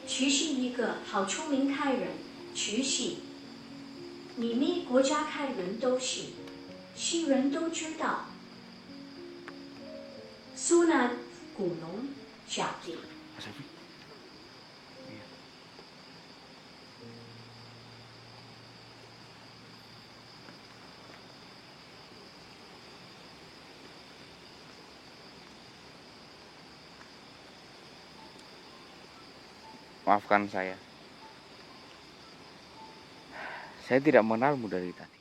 曲系一个好出名开人，曲系，你咪国家开人都是，西人都知道。苏南古农小弟。Maafkan saya. Saya tidak mengenalmu dari tadi.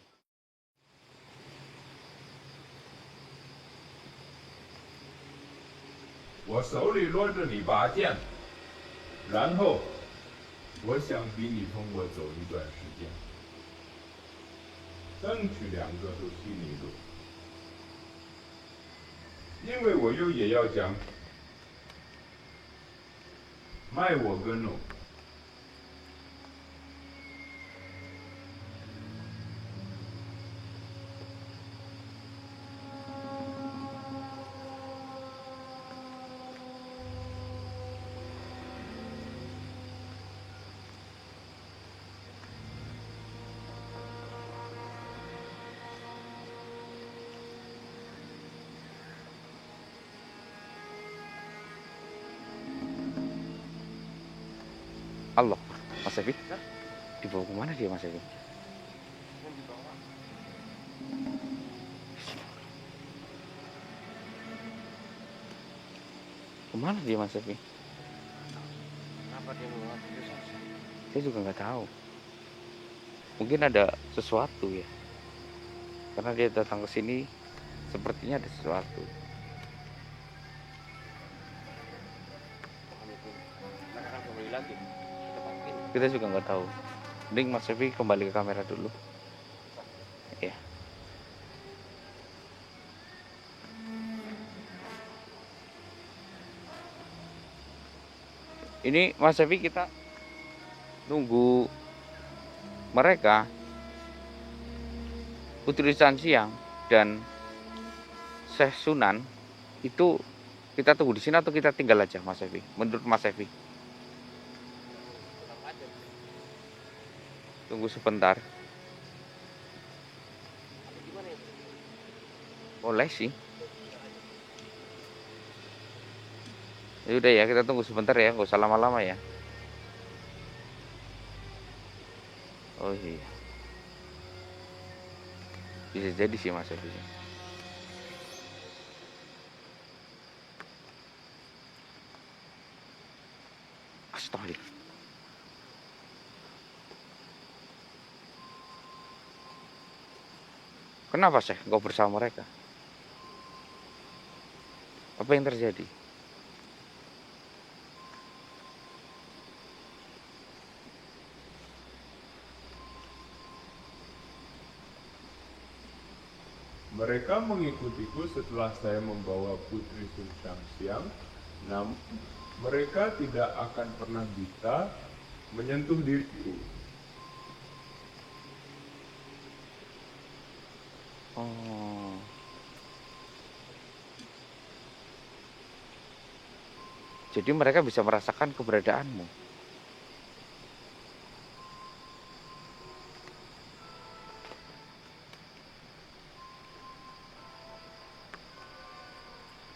我手里握着你拔剑，然后我想逼你同我走一段时间，争取两个都心里路。因为我又也要讲，卖我跟侬。Allah, Mas Evi? Dibawa kemana dia, Mas Evi? Kemana dia, Mas Evi? Kenapa dia bawa video saksi? Saya juga nggak tahu. Mungkin ada sesuatu ya. Karena dia datang ke sini, sepertinya ada sesuatu. Mereka akan kembali lagi. Kita juga nggak tahu. Mending Mas Evi kembali ke kamera dulu. Ya. Ini Mas Evi, kita nunggu mereka, Putri Sansiang dan Syekh Sunan itu. Kita tunggu di sini atau kita tinggal aja, Mas Evi? Menurut Mas Evi? Tunggu sebentar. Boleh sih. Ya udah ya, kita tunggu sebentar ya, nggak usah lama-lama ya. Oh iya. Bisa jadi sih Mas Evi. Astagfirullah. Kenapa Syekh kau bersama mereka? Apa yang terjadi? Mereka mengikutiku setelah saya membawa Putri Sansiang. Namun mereka tidak akan pernah bisa menyentuh diriku. Oh. Jadi mereka bisa merasakan keberadaanmu.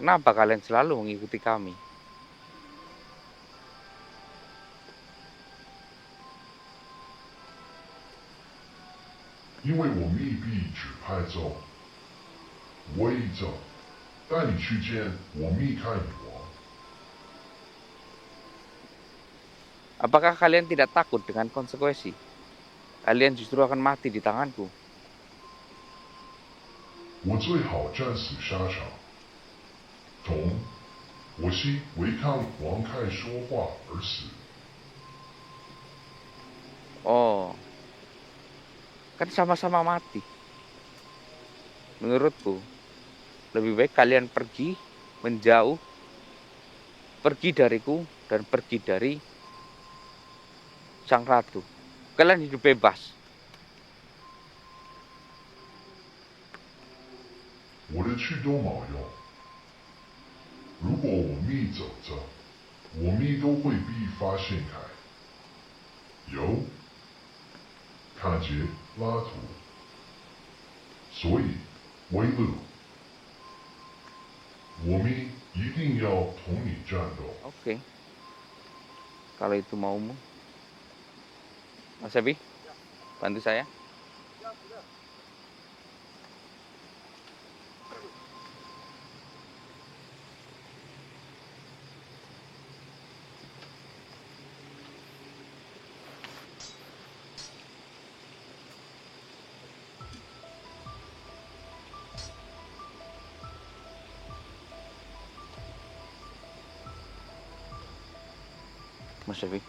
Kenapa kalian selalu mengikuti kami? Apakah kalian tidak takut dengan konsekuensi? Kalian justru akan mati di tanganku. Oh, kan sama-sama mati. Menurutku, lebih baik kalian pergi, menjauh, pergi dariku dan pergi dari Sang Ratu. Kalian hidup bebas. 我的去都冇用。如果我密走着，我密都会被发现开。有卡杰拉图，所以威勒，我们一定要同你战斗。 Oke. Kalau itu maumu. Mas Ebi, bantu saya. Mas Ebi.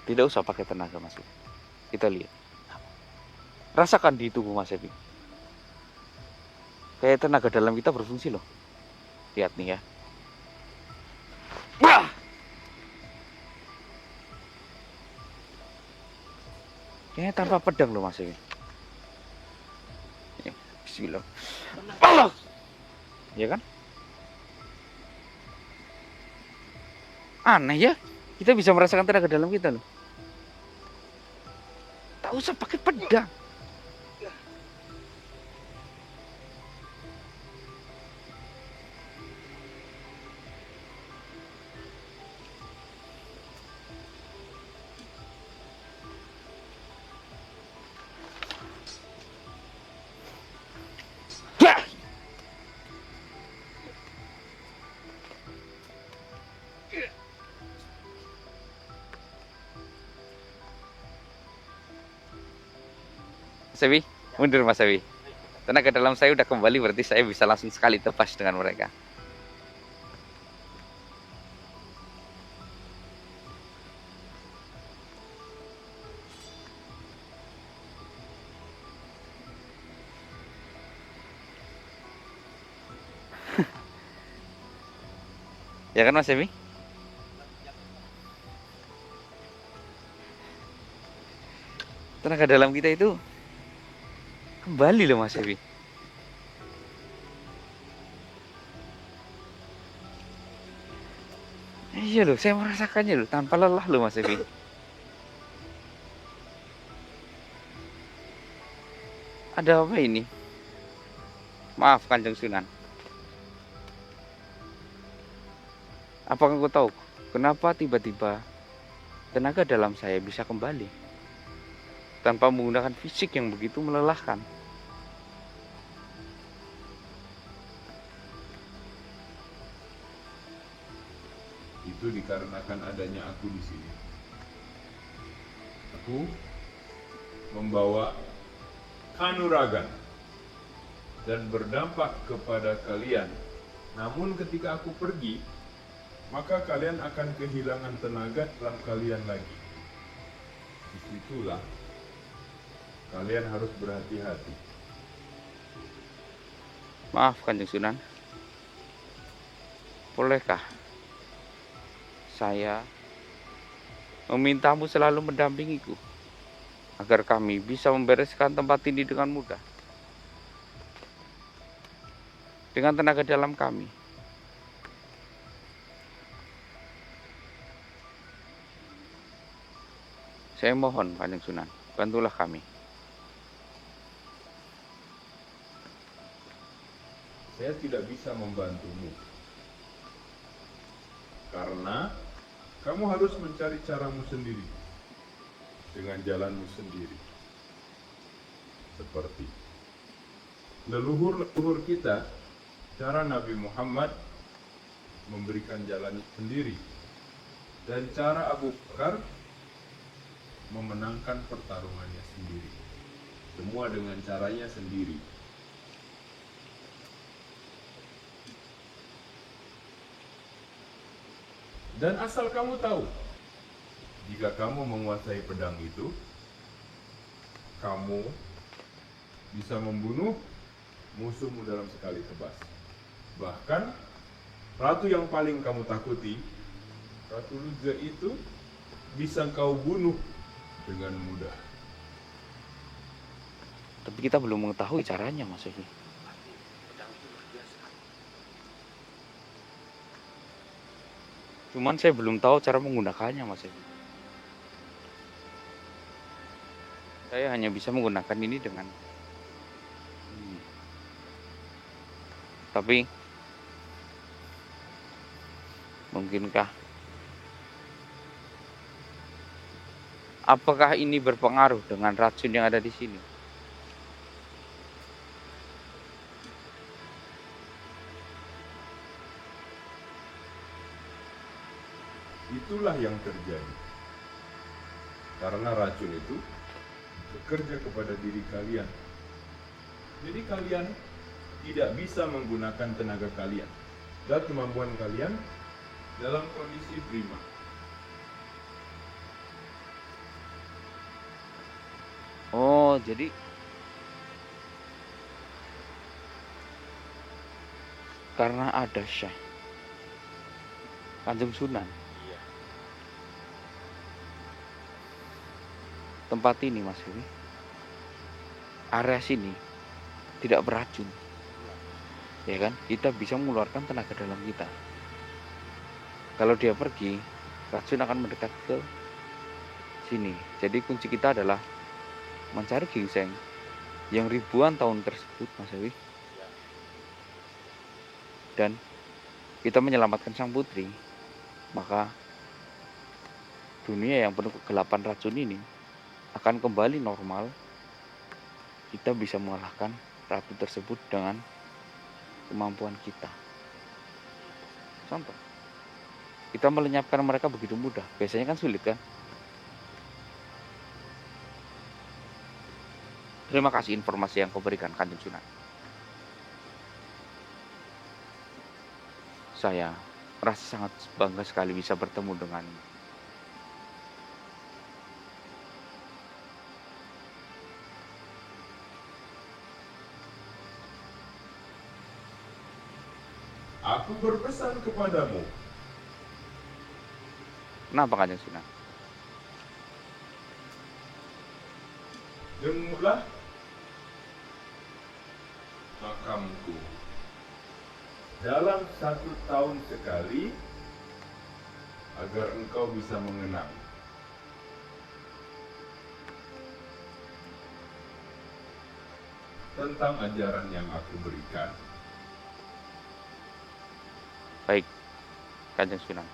Tidak usah pakai tenaga, Mas Ebi. Kita lihat. Rasakan di tubuh Mas Ebi. Kayak tenaga dalam kita berfungsi loh. Lihat nih ya. Wah! Kayaknya tanpa pedang loh Mas Ebi. Bismillah. Allah! Ya kan? Aneh ya, kita bisa merasakan tenaga dalam kita loh. Tak usah pakai pedang. Mas Ebi, mundur Mas Ebi. Tenaga dalam saya udah kembali, berarti saya bisa langsung sekali tebas dengan mereka. Ya kan Mas Ebi? Tenaga dalam kita itu kembali loh Mas Ebi. Iya loh, saya merasakannya loh tanpa lelah loh Mas Ebi. Ada apa ini? Maaf Kanjeng Sunan. Apakah kau tahu kenapa tiba-tiba tenaga dalam saya bisa kembali tanpa menggunakan fisik yang begitu melelahkan? Itu dikarenakan adanya aku di sini. Aku membawa kanuragan dan berdampak kepada kalian. Namun ketika aku pergi, maka kalian akan kehilangan tenaga dalam kalian lagi. Disitulah kalian harus berhati-hati. Maaf Kanjeng Sunan, bolehkah saya memintamu selalu mendampingiku agar kami bisa membereskan tempat ini dengan mudah dengan tenaga dalam kami? Saya mohon Kanjeng Sunan, bantulah kami. Saya tidak bisa membantumu karena kamu harus mencari caramu sendiri dengan jalanmu sendiri. Seperti leluhur-leluhur kita, cara Nabi Muhammad memberikan jalan sendiri, dan cara Abu Bakar memenangkan pertarungannya sendiri. Semua dengan caranya sendiri. Dan asal kamu tahu, jika kamu menguasai pedang itu, kamu bisa membunuh musuhmu dalam sekali tebas. Bahkan, ratu yang paling kamu takuti, Ratu Luzza itu, bisa kau bunuh dengan mudah. Tapi kita belum mengetahui caranya Mas Ebi. Cuman saya belum tahu cara menggunakannya, Mas Evi. Saya hanya bisa menggunakan ini dengan ini. Tapi mungkinkah, apakah ini berpengaruh dengan racun yang ada di sini? Itulah yang terjadi. Karena racun itu bekerja kepada diri kalian. Jadi kalian tidak bisa menggunakan tenaga kalian dan kemampuan kalian dalam kondisi prima. Oh, jadi karena ada Syekh Kanjeng Sunan. Tempat ini, Mas Evi, area sini tidak beracun, ya kan? Kita bisa mengeluarkan tenaga dalam kita. Kalau dia pergi, racun akan mendekat ke sini. Jadi kunci kita adalah mencari gingseng yang ribuan tahun tersebut, Mas Evi, dan kita menyelamatkan sang putri. Maka dunia yang penuh kegelapan racun ini akan kembali normal. Kita bisa mengalahkan ratu tersebut dengan kemampuan kita. Contoh, kita melenyapkan mereka begitu mudah. Biasanya kan sulit kan? Terima kasih informasi yang kau berikan, Kanjeng Sunan. Saya merasa sangat bangga sekali bisa bertemu dengan Aku berpesan kepadamu, Kenapa, Kanjeng Sunan? jenguklah makamku dalam 1 tahun sekali agar engkau bisa mengenang tentang ajaran yang aku berikan. Baik, Kanjeng Sunan.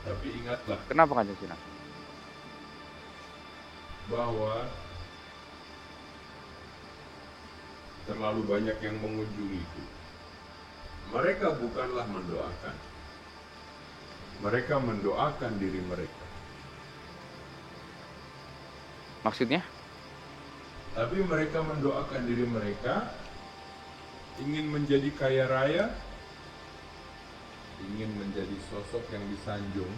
Tapi ingatlah Kenapa, Kanjeng Sunan? bahwa terlalu banyak yang mengunjungiku. Mereka bukanlah mendoakan. Mereka mendoakan diri mereka. Maksudnya? Tapi mereka mendoakan diri mereka ingin menjadi kaya raya, ingin menjadi sosok yang disanjung,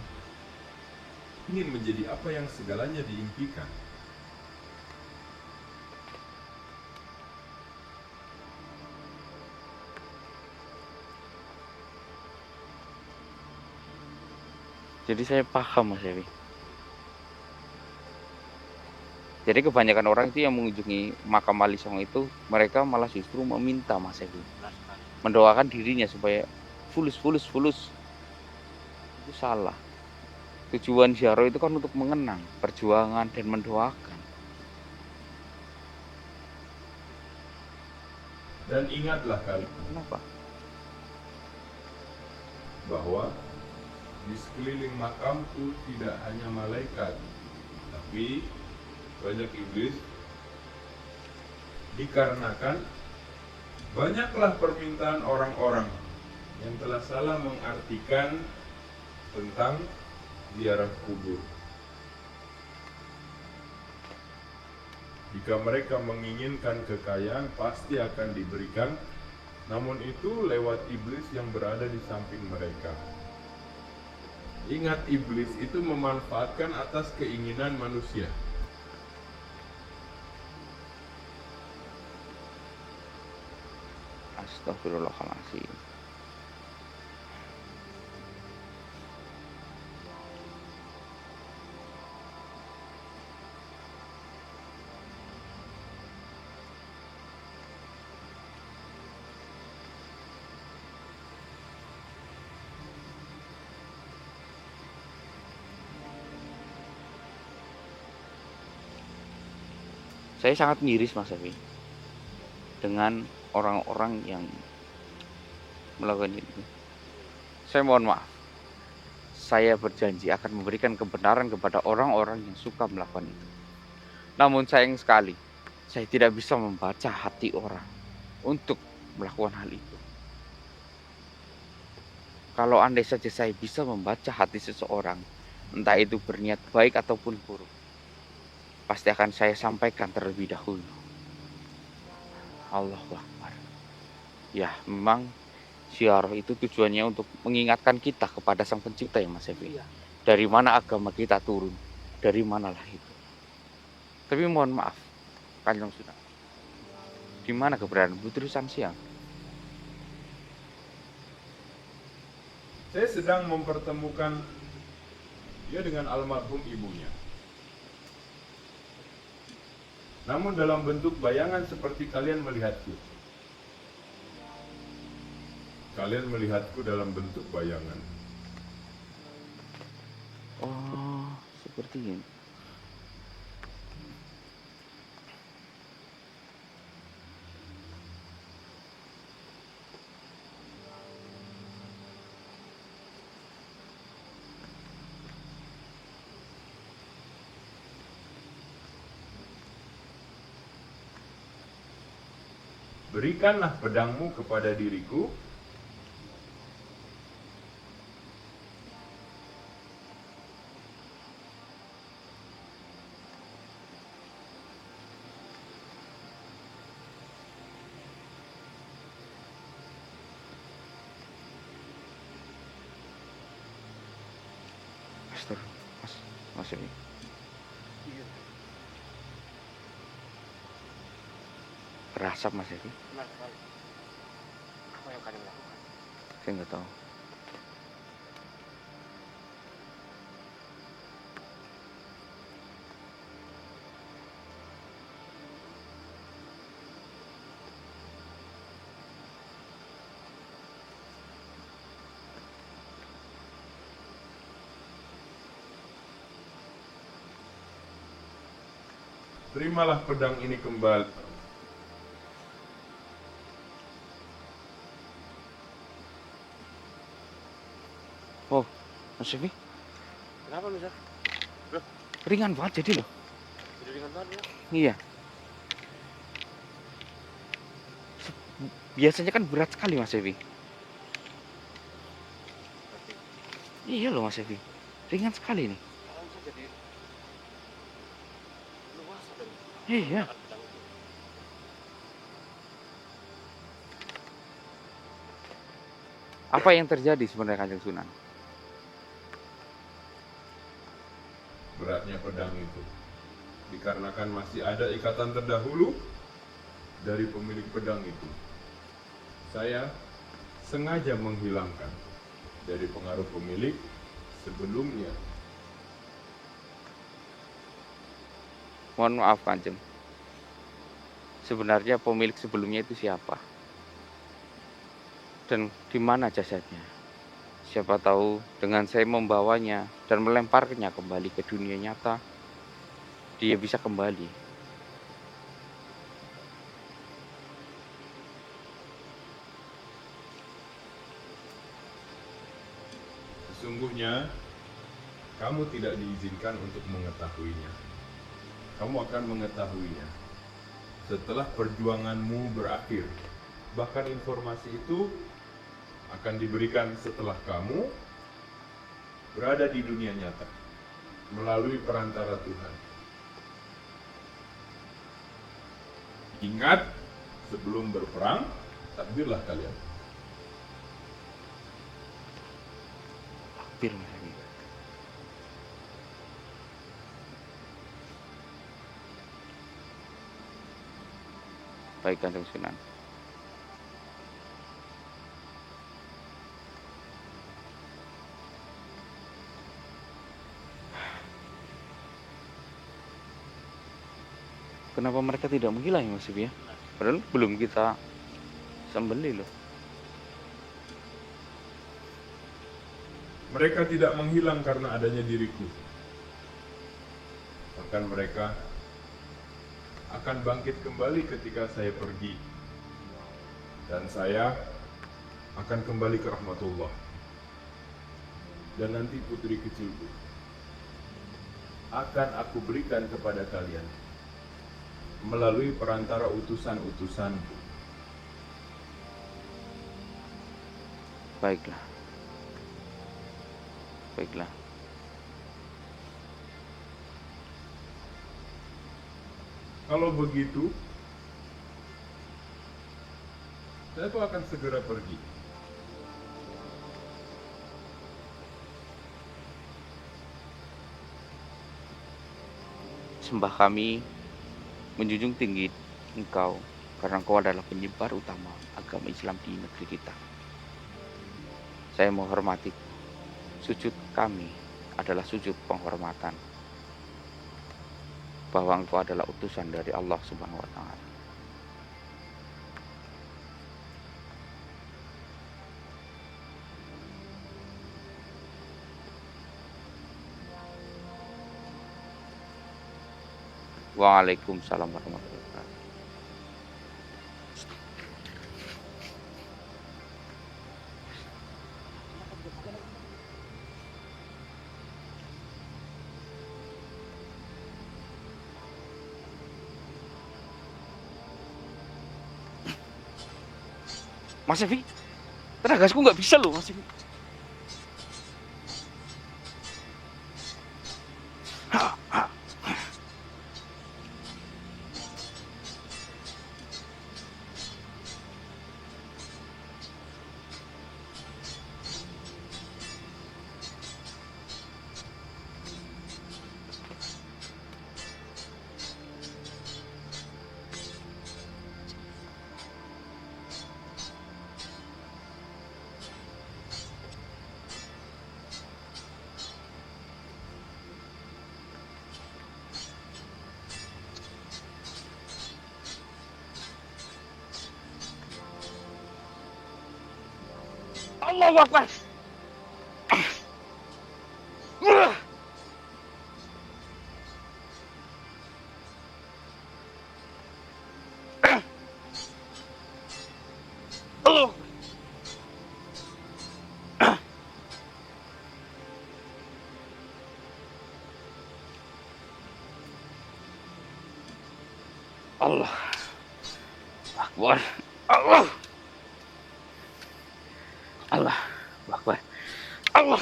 ingin menjadi apa yang segalanya diimpikan. Jadi saya paham, Mas Evi. Jadi kebanyakan orang itu yang mengunjungi makam Wali Songo itu, mereka malah justru meminta, Mas Evi, mendoakan dirinya supaya fulus. Itu salah. Tujuan ziarah itu kan untuk mengenang perjuangan dan mendoakan. Dan ingatlah kalian Kenapa? bahwa di sekeliling makamku tidak hanya malaikat, tapi banyak iblis. Dikarenakan banyaklah permintaan orang-orang yang telah salah mengartikan tentang ziarah kubur. Jika mereka menginginkan kekayaan, pasti akan diberikan, namun itu lewat iblis yang berada di samping mereka. Ingat, iblis itu memanfaatkan atas keinginan manusia. Astagfirullahaladzim. Saya sangat miris Mas Evi dengan orang-orang yang melakukan itu. Saya mohon maaf. Saya berjanji akan memberikan kebenaran kepada orang-orang yang suka melakukan itu. Namun sayang sekali, saya tidak bisa membaca hati orang untuk melakukan hal itu. Kalau andai saja saya bisa membaca hati seseorang, entah itu berniat baik ataupun buruk, pasti akan saya sampaikan terlebih dahulu. Allahu Akbar. Ya, memang syiar itu tujuannya untuk mengingatkan kita kepada Sang Pencipta ya Mas Evi. Dari mana agama kita turun, dari manalah itu. Tapi mohon maaf, Kanjeng Sunan, di mana keberadaan Putri Sansiang? Saya sedang mempertemukan dia dengan almarhum ibunya. Namun dalam bentuk bayangan seperti kalian melihatku. Kalian melihatku dalam bentuk bayangan. Oh, seperti ini. Berikanlah pedangmu kepada diriku, Mas Evi. Iya. Kerasap Mas Evi. Benar sekali. Apa yang kalian lakukan? Saya nggak tahu. terimalah pedang ini kembali. Oh, Mas Evi, Kenapa Mister? ringan banget jadi loh. Jadi ringan banget ya? Iya. Biasanya kan berat sekali Mas Evi. Iya loh Mas Evi, ringan sekali nih. Sekarang saya jadi luas dan Iya. menggunakan pedang itu. Apa yang terjadi sebenarnya Kanjeng Sunan? Beratnya pedang itu dikarenakan masih ada ikatan terdahulu dari pemilik pedang itu. Saya sengaja menghilangkan dari pengaruh pemilik sebelumnya. Mohon maaf Kanjeng. Sebenarnya pemilik sebelumnya itu siapa? Dan di mana jasadnya? Siapa tahu dengan saya membawanya dan melemparnya kembali ke dunia nyata, dia bisa kembali. Sesungguhnya kamu tidak diizinkan untuk mengetahuinya. Kamu akan mengetahuinya setelah perjuanganmu berakhir. Bahkan informasi itu akan diberikan setelah kamu berada di dunia nyata melalui perantara Tuhan. Ingat, sebelum berperang, takbirlah kalian. Takbir Mas Evi. Baik Kanjeng Sunan. Kenapa mereka tidak menghilang ya Mas Evi ya? Padahal belum kita sembelih loh. Mereka tidak menghilang karena adanya diriku. Bahkan mereka akan bangkit kembali ketika saya pergi. Dan saya akan kembali ke rahmatullah. Dan nanti putri kecilku akan aku berikan kepada kalian melalui perantara utusan-utusanku. Baiklah. Baiklah. Kalau begitu, saya tuh akan segera pergi. Sembah kami menjunjung tinggi Engkau karena Engkau adalah penyebar utama agama Islam di negeri kita. Saya menghormati sujud kami adalah sujud penghormatan bahwa Engkau adalah utusan dari Allah Subhanahu wa taala. Waalaikumsalam warahmatullahi wabarakatuh. Mas Evi, tenagasku nggak bisa loh Mas Evi. Allahu Akbar. Allah. Allah Akbar. Allah. Allah Akbar. Allah.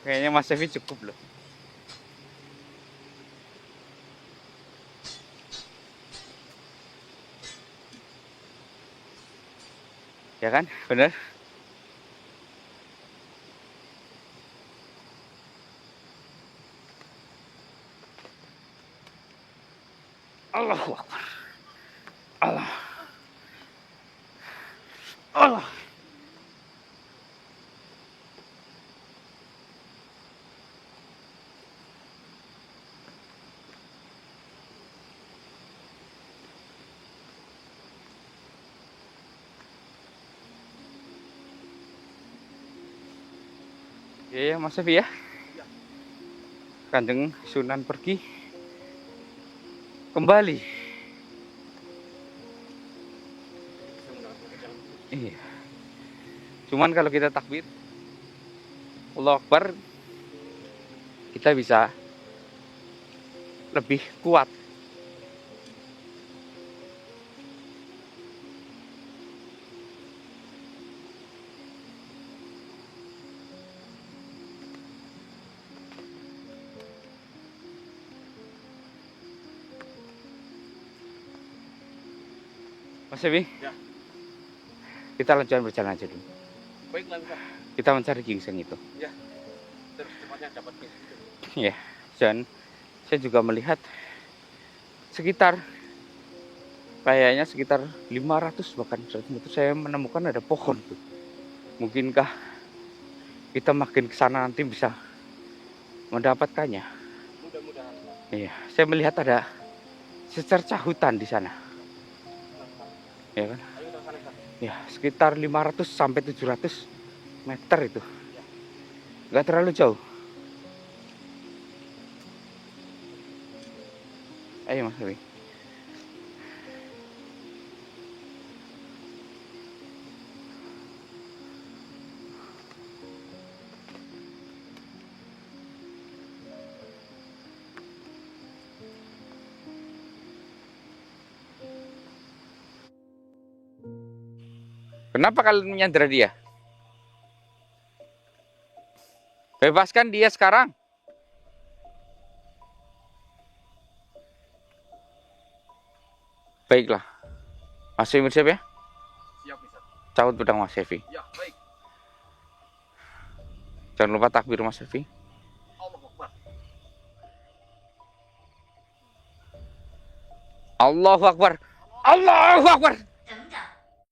Kayaknya Mas Evi cukup loh. Ya kan? Bener? Allahu Akbar. Allah. Allah. Ya, Mas Evi ya. Kanjeng Sunan pergi kembali. Iya. Cuman kalau kita takbir Allahu Akbar, kita bisa lebih kuat. Mas Evi? Ya. Kita lanjutkan berjalan aja dulu. Baiklah Ustaz. Kita mencari gingseng itu. Ya. Terus cepatnya dapat gitu. Ya, dan saya juga melihat sekitar kayaknya sekitar 500 bahkan 100 meter saya menemukan ada pohon tuh. Mungkinkah kita makin ke sana nanti bisa mendapatkannya? Mudah-mudahan. Iya, saya melihat ada secercah hutan di sana. Ya kan? Ayo ke sana Ustaz. Ya, sekitar 500 sampai 700 meter itu. Nggak terlalu jauh. Ayo Mas Dewi. Kenapa kalian menyandera dia? Bebaskan dia sekarang. Baiklah. Mas Dewi siap ya? Siap Ustaz. Cabut pedang Mas Devi. Ya, baik. Jangan lupa takbir Mas Devi. Allahu Akbar. Allahu Akbar. Allahu Akbar.